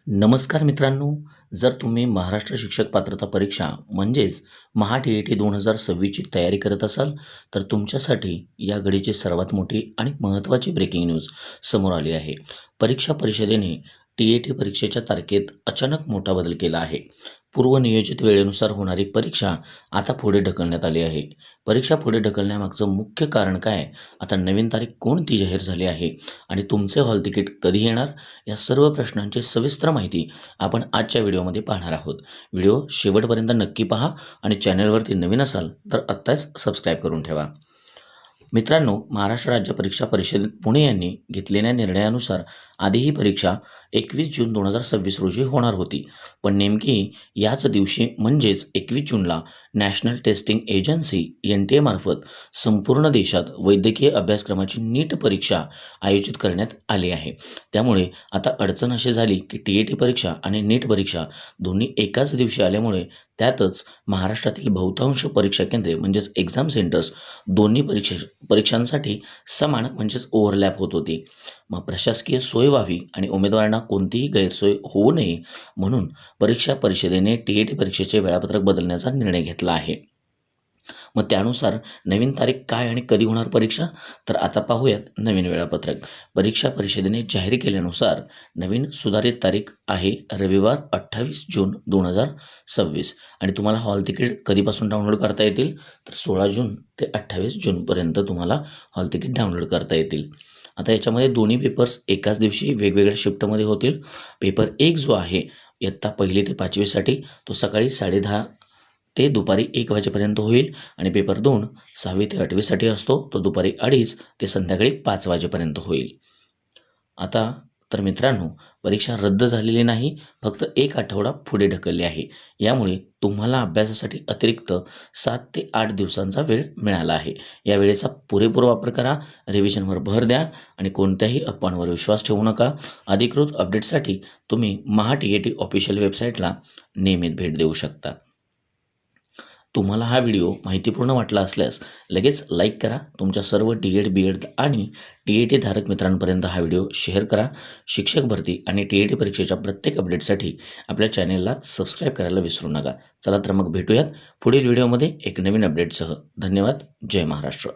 नमस्कार मित्रांनो, जर तुम्ही महाराष्ट्र शिक्षक पात्रता परीक्षा म्हणजेच महा-टी-ई-टी 2026ची तयारी करत असाल, तर तुमच्यासाठी या घडीची सर्वात मोठी आणि महत्त्वाची ब्रेकिंग न्यूज समोर आली आहे. परीक्षा परिषदेने टी-ई-टी परीक्षेच्या तारखेत अचानक मोठा बदल केला आहे. पूर्वनियोजित वेळेनुसार होणारी परीक्षा आता पुढे ढकलण्यात आली आहे. परीक्षा पुढे ढकलण्यामागचं मुख्य कारण काय? आता नवीन तारीख कोणती जाहीर झाली आहे आणि तुमचे हॉल तिकीट कधी येणार? या सर्व प्रश्नांची सविस्तर माहिती आपण आजच्या व्हिडिओमध्ये पाहणार आहोत. व्हिडिओ शेवटपर्यंत नक्की पहा आणि चॅनलवरती नवीन असाल तर आत्ताच सबस्क्राईब करून ठेवा. मित्रांनो, महाराष्ट्र राज्य परीक्षा परिषद पुणे यांनी घेतलेल्या निर्णयानुसार आधी ही परीक्षा 21 जून 2026 रोजी होणार होती. पण नेमकी याच दिवशी म्हणजेच 21 जूनला नॅशनल टेस्टिंग एजन्सी (NTA) मार्फत संपूर्ण देशात वैद्यकीय अभ्यासक्रमाची नीट परीक्षा आयोजित करण्यात आली आहे. त्यामुळे आता अडचण अशी झाली की टी-ई-टी परीक्षा आणि नीट परीक्षा दोन्ही एकाच दिवशी आल्यामुळे त्यातच महाराष्ट्रातील बहुतांश परीक्षा केंद्रे म्हणजेच एक्झाम सेंटर्स दोन्ही परीक्षांसाठी समान म्हणजेच ओव्हरलॅप होत होती. मग प्रशासकीय सोय व्हावी आणि उमेदवारांना कोणतीही गैरसोय होऊ नये म्हणून परीक्षा परिषदेने टी-ई-टी परीक्षेचे वेळापत्रक बदलण्याचा निर्णय घेतला आहे. मग त्यानुसार नवीन तारीख काय आणि कधी होणार परीक्षा? तर आता पाहूयात नवीन वेळापत्रक. परीक्षा परिषदेने जाहीर केल्यानुसार नवीन सुधारित तारीख आहे रविवार 28 जून 2026 आणि तुम्हाला हॉल तिकीट कधीपासून डाउनलोड करता येतील? तर 16 जून ते 28 जूनपर्यंत तुम्हाला हॉल तिकीट डाउनलोड करता येतील. आता याच्यामध्ये दोन्ही पेपर्स एकाच दिवशी वेगवेगळ्या शिफ्टमध्ये होतील. पेपर 1 जो आहे इयत्ता 1ली ते 5वीसाठी तो सकाळी 10:30 ते दुपारी 1 वाजेपर्यंत होईल आणि पेपर 2 6वी ते 8वीसाठी असतो तो दुपारी 2:30 ते संध्याकाळी 5 वाजेपर्यंत होईल. आता तर मित्रांनो, परीक्षा रद्द झालेली नाही, फक्त 1 आठवडा पुढे ढकलली आहे. यामुळे तुम्हाला अभ्यासासाठी अतिरिक्त 7 ते 8 दिवसांचा वेळ मिळाला आहे. या वेळेचा पुरेपूर वापर करा, रिव्हिजनवर भर द्या आणि कोणत्याही अफवांवर विश्वास ठेवू नका. अधिकृत अपडेटसाठी तुम्ही महा-टी-ई-टी ऑफिशियल वेबसाईटला नियमित भेट देऊ शकता. तुम्हाला हा व्हिडिओ माहितीपूर्ण वाटला असल्यास लगेच लाईक करा. तुमच्या सर्व डी-एड, बी-एड आणि टी-ई-टी धारक मित्रांपर्यंत हा व्हिडिओ शेअर करा. शिक्षक भरती आणि टी-ई-टी परीक्षेच्या प्रत्येक अपडेटसाठी आपल्या चॅनेलला सबस्क्राईब करायला विसरू नका. चला तर मग भेटूयात पुढील व्हिडिओमध्ये एक नवीन अपडेटसह. धन्यवाद. जय महाराष्ट्र.